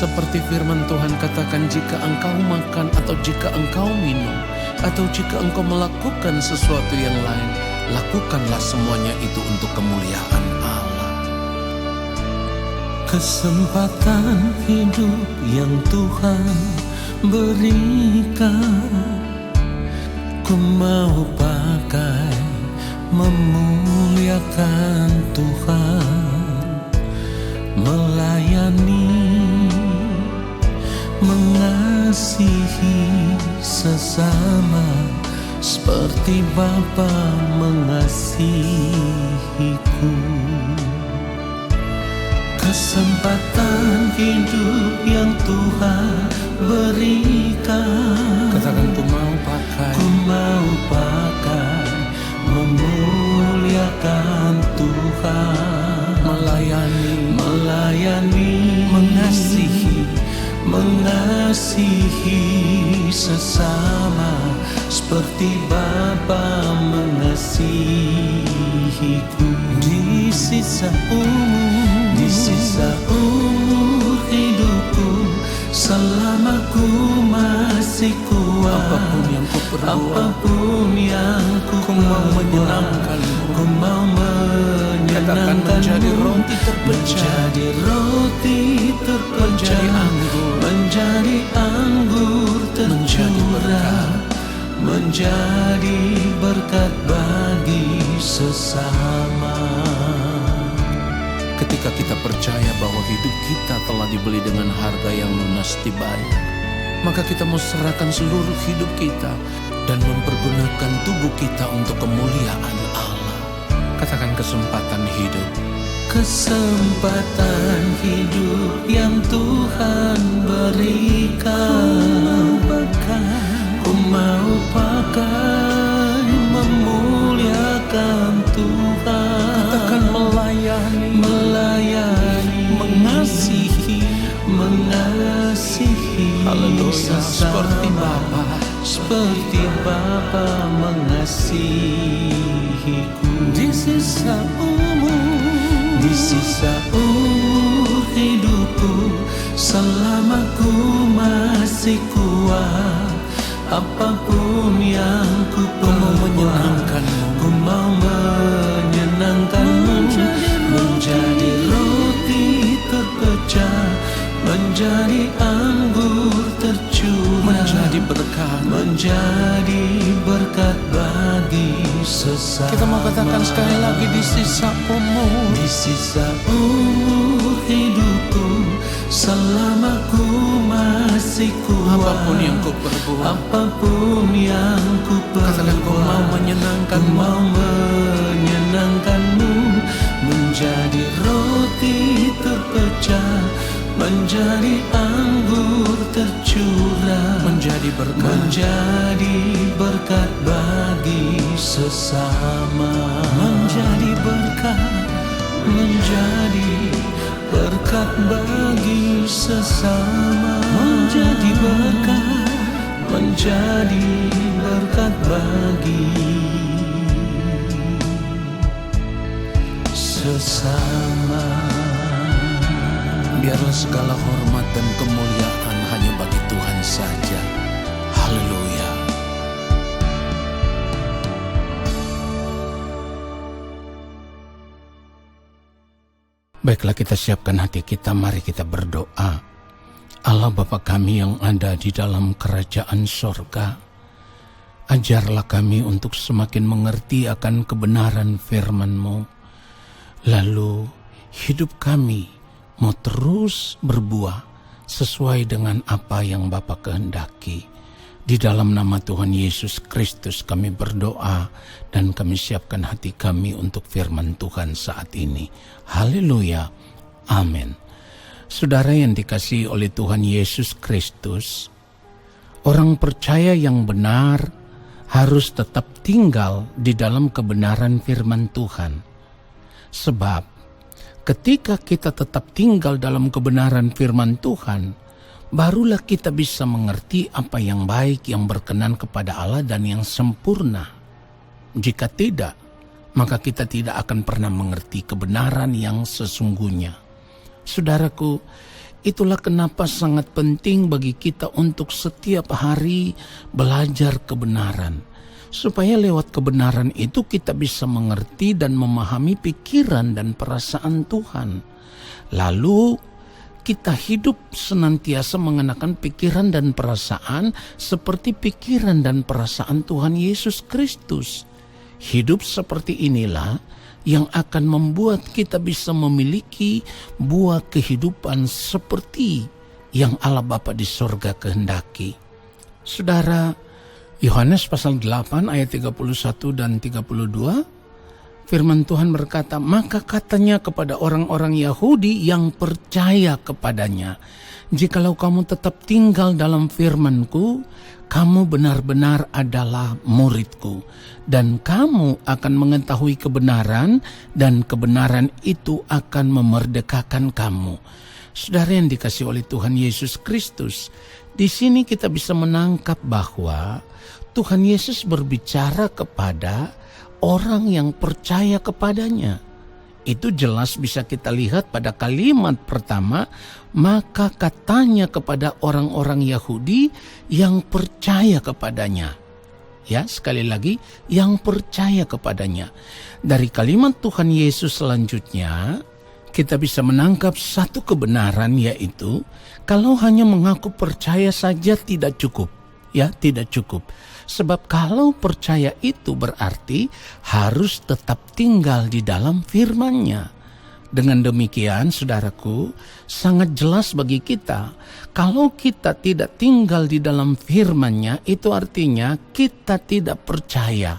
Seperti firman Tuhan katakan, jika engkau makan atau jika engkau minum, atau jika engkau melakukan sesuatu yang lain, lakukanlah semuanya itu untuk kemuliaan Allah. Kesempatan hidup yang Tuhan berikan, ku mau pakai memuliakan Tuhan, melayani, mengasihi sesama seperti Bapa mengasihiku. Kesempatan hidup yang Tuhan berikan, katakan ku mau pakai memuliakan Tuhan, melayani, mengasihi sesama seperti Bapa mengasihiku. Di sisa umur hidupku, selama ku masih kuat, apapun yang ku mau menyenangkanmu, ku mau menyenangkanmu, menjadi roti terpecah, menjadi anggur tercurah, menjadi berkat bagi sesama. Ketika kita percaya bahwa hidup kita telah dibeli dengan harga yang lunas dibayar, maka kita mau serahkan seluruh hidup kita dan mempergunakan tubuh kita untuk kemuliaan Allah. Katakan kesempatan hidup. Kesempatan hidup yang Tuhan berikan, ku mau pakai memuliakan Tuhan. Katakan melayani, mengasihi Haleluya. seperti Bapa mengasihiku. Di sisa umur hidupku, selama ku masih kuat, apapun yang ku menyenangkanmu, ku mau menyenangkanmu, menjadi roti terpecah, menjadi anggur tercurah, menjadi berkat bagi sesama. Kita mau katakan sekali lagi, di sisa umur hidupku, selama ku masih kuat, apapun yang ku perbuat, katakan ku mau menyenangkanmu, menjadi roti terpecah, menjadi anggur tercurah, menjadi berkat bagi sesama, menjadi berkat bagi sesama, menjadi berkat bagi sesama. Biarlah segala hormat dan kemuliaan hanya bagi Tuhan saja. Haleluya. Baiklah, kita siapkan hati kita, mari kita berdoa. Allah Bapa kami yang ada di dalam kerajaan sorga, ajarlah kami untuk semakin mengerti akan kebenaran firman-Mu. Lalu hidup kami mau terus berbuah sesuai dengan apa yang Bapa kehendaki. Di dalam nama Tuhan Yesus Kristus kami berdoa dan kami siapkan hati kami untuk firman Tuhan saat ini. Haleluya. Amin. Saudara yang dikasihi oleh Tuhan Yesus Kristus, orang percaya yang benar harus tetap tinggal di dalam kebenaran firman Tuhan. Sebab ketika kita tetap tinggal dalam kebenaran firman Tuhan, barulah kita bisa mengerti apa yang baik, yang berkenan kepada Allah dan yang sempurna. Jika tidak, maka kita tidak akan pernah mengerti kebenaran yang sesungguhnya. Saudaraku, Itulah kenapa sangat penting bagi kita untuk setiap hari belajar kebenaran. Supaya lewat kebenaran itu kita bisa mengerti dan memahami pikiran dan perasaan Tuhan. Lalu kita hidup senantiasa mengenakan pikiran dan perasaan seperti pikiran dan perasaan Tuhan Yesus Kristus. Hidup seperti inilah yang akan membuat kita bisa memiliki buah kehidupan seperti yang Allah Bapa di sorga kehendaki. Saudara, Yohanes pasal 8 ayat 31 dan 32, firman Tuhan berkata, maka katanya kepada orang-orang Yahudi yang percaya kepadanya, jikalau kamu tetap tinggal dalam firman-Ku, kamu benar-benar adalah murid-Ku, dan kamu akan mengetahui kebenaran, dan kebenaran itu akan memerdekakan kamu. Saudara yang dikasihi oleh Tuhan Yesus Kristus, di sini kita bisa menangkap bahwa Tuhan Yesus berbicara kepada orang yang percaya kepadanya. Itu jelas bisa kita lihat pada kalimat pertama, maka katanya kepada orang-orang Yahudi yang percaya kepadanya. Ya, sekali lagi, yang percaya kepadanya. Dari kalimat Tuhan Yesus selanjutnya, kita bisa menangkap satu kebenaran, yaitu kalau hanya mengaku percaya saja tidak cukup. Ya, tidak cukup. Sebab kalau percaya itu berarti harus tetap tinggal di dalam firman-Nya. Dengan demikian, saudaraku, sangat jelas bagi kita, kalau kita tidak tinggal di dalam firman-Nya, itu artinya kita tidak percaya.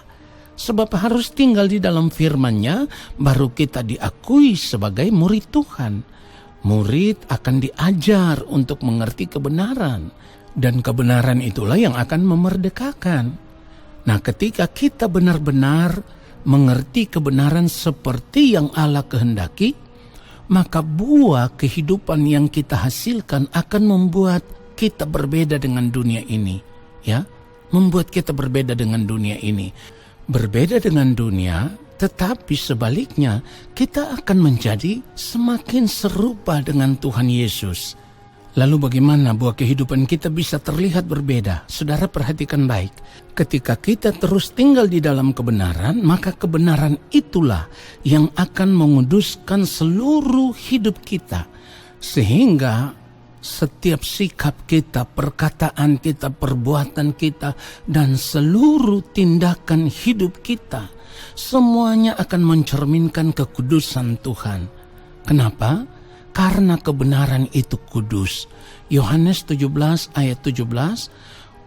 Sebab harus tinggal di dalam firman-Nya, baru kita diakui sebagai murid Tuhan. Murid akan diajar untuk mengerti kebenaran. Dan kebenaran itulah yang akan memerdekakan. Nah, ketika kita benar-benar mengerti kebenaran seperti yang Allah kehendaki, maka buah kehidupan yang kita hasilkan akan membuat kita berbeda dengan dunia ini. Ya, membuat kita berbeda dengan dunia ini. Berbeda dengan dunia, tetapi sebaliknya kita akan menjadi semakin serupa dengan Tuhan Yesus. Lalu bagaimana buah kehidupan kita bisa terlihat berbeda? Saudara perhatikan baik. Ketika kita terus tinggal di dalam kebenaran, maka kebenaran itulah yang akan menguduskan seluruh hidup kita. Sehingga setiap sikap kita, perkataan kita, perbuatan kita, dan seluruh tindakan hidup kita, semuanya akan mencerminkan kekudusan Tuhan. Kenapa? Karena kebenaran itu kudus. Yohanes 17 ayat 17,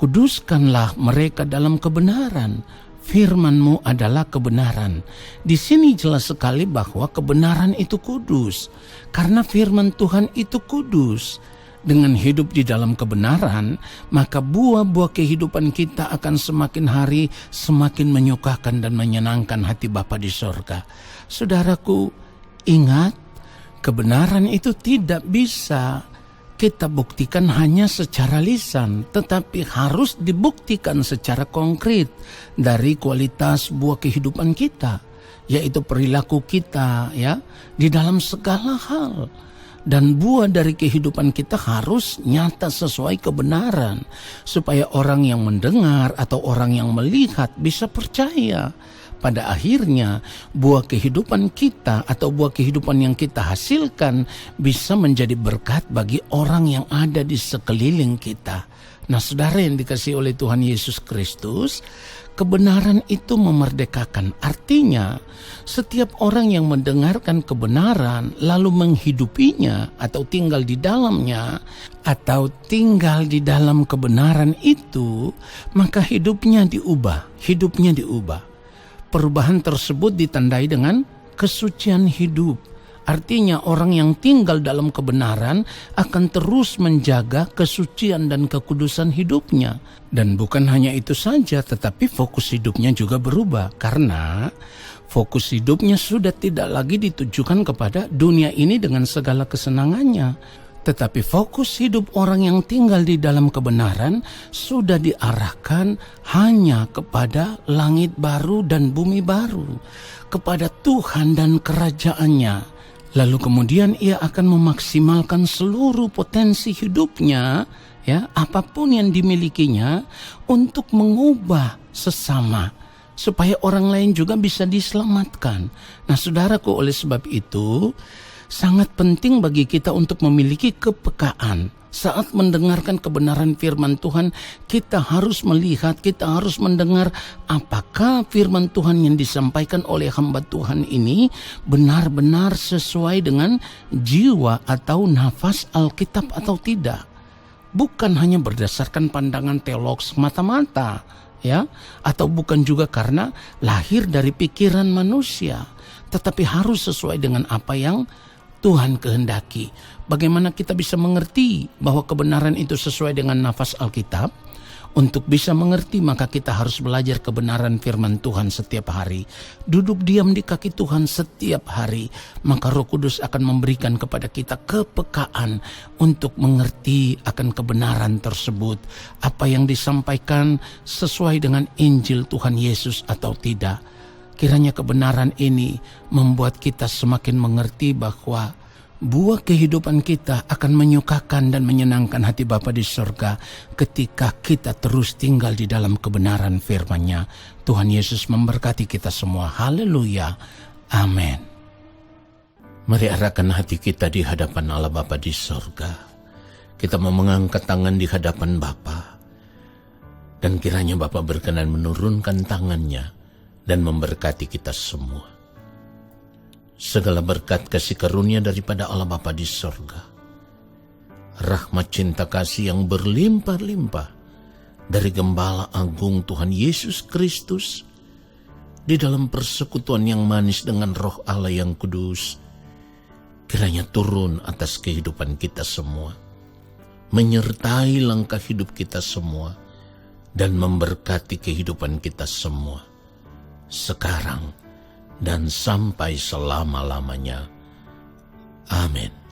kuduskanlah mereka dalam kebenaran. Firman-Mu adalah kebenaran. Di sini jelas sekali bahwa kebenaran itu kudus. Karena firman Tuhan itu kudus. Dengan hidup di dalam kebenaran, maka buah-buah kehidupan kita akan semakin hari semakin menyukakan dan menyenangkan hati Bapa di sorga. Saudaraku, ingat, kebenaran itu tidak bisa kita buktikan hanya secara lisan, tetapi harus dibuktikan secara konkret dari kualitas buah kehidupan kita, yaitu perilaku kita, ya, di dalam segala hal. Dan buah dari kehidupan kita harus nyata sesuai kebenaran, supaya orang yang mendengar atau orang yang melihat bisa percaya. Pada akhirnya, buah kehidupan kita atau buah kehidupan yang kita hasilkan bisa menjadi berkat bagi orang yang ada di sekeliling kita. Nah, saudara yang dikasihi oleh Tuhan Yesus Kristus, kebenaran itu memerdekakan. Artinya, setiap orang yang mendengarkan kebenaran lalu menghidupinya atau tinggal di dalamnya, atau tinggal di dalam kebenaran itu, maka hidupnya diubah. Perubahan tersebut ditandai dengan kesucian hidup. Artinya orang yang tinggal dalam kebenaran akan terus menjaga kesucian dan kekudusan hidupnya. Dan bukan hanya itu saja, tetapi fokus hidupnya juga berubah. Karena fokus hidupnya sudah tidak lagi ditujukan kepada dunia ini dengan segala kesenangannya. Tetapi fokus hidup orang yang tinggal di dalam kebenaran sudah diarahkan hanya kepada langit baru dan bumi baru, kepada Tuhan dan kerajaannya. Lalu kemudian ia akan memaksimalkan seluruh potensi hidupnya, ya, apapun yang dimilikinya, untuk mengubah sesama supaya orang lain juga bisa diselamatkan. Nah, saudaraku, oleh sebab itu sangat penting bagi kita untuk memiliki kepekaan. Saat mendengarkan kebenaran firman Tuhan, kita harus melihat, kita harus mendengar apakah firman Tuhan yang disampaikan oleh hamba Tuhan ini benar-benar sesuai dengan jiwa atau nafas Alkitab atau tidak. Bukan hanya berdasarkan pandangan teolog semata-mata, ya, atau bukan juga karena lahir dari pikiran manusia, tetapi harus sesuai dengan apa yang Tuhan kehendaki. Bagaimana kita bisa mengerti bahwa kebenaran itu sesuai dengan nafas Alkitab? Untuk bisa mengerti, maka kita harus belajar kebenaran firman Tuhan setiap hari. Duduk diam di kaki Tuhan setiap hari. Maka Roh Kudus akan memberikan kepada kita kepekaan untuk mengerti akan kebenaran tersebut. Apa yang disampaikan sesuai dengan Injil Tuhan Yesus atau tidak. Kiranya kebenaran ini membuat kita semakin mengerti bahwa buah kehidupan kita akan menyukakan dan menyenangkan hati Bapa di surga ketika kita terus tinggal di dalam kebenaran firman-Nya. Tuhan Yesus memberkati kita semua. Haleluya. Amin. Mari arahkan hati kita di hadapan Allah Bapa di surga. Kita mau mengangkat tangan di hadapan Bapa. Dan kiranya Bapa berkenan menurunkan tangannya dan memberkati kita semua. Segala berkat kasih karunia daripada Allah Bapa di sorga, rahmat cinta kasih yang berlimpah-limpah dari Gembala Agung Tuhan Yesus Kristus, di dalam persekutuan yang manis dengan Roh Allah yang kudus, kiranya turun atas kehidupan kita semua, menyertai langkah hidup kita semua, dan memberkati kehidupan kita semua, sekarang dan sampai selama-lamanya. Amin.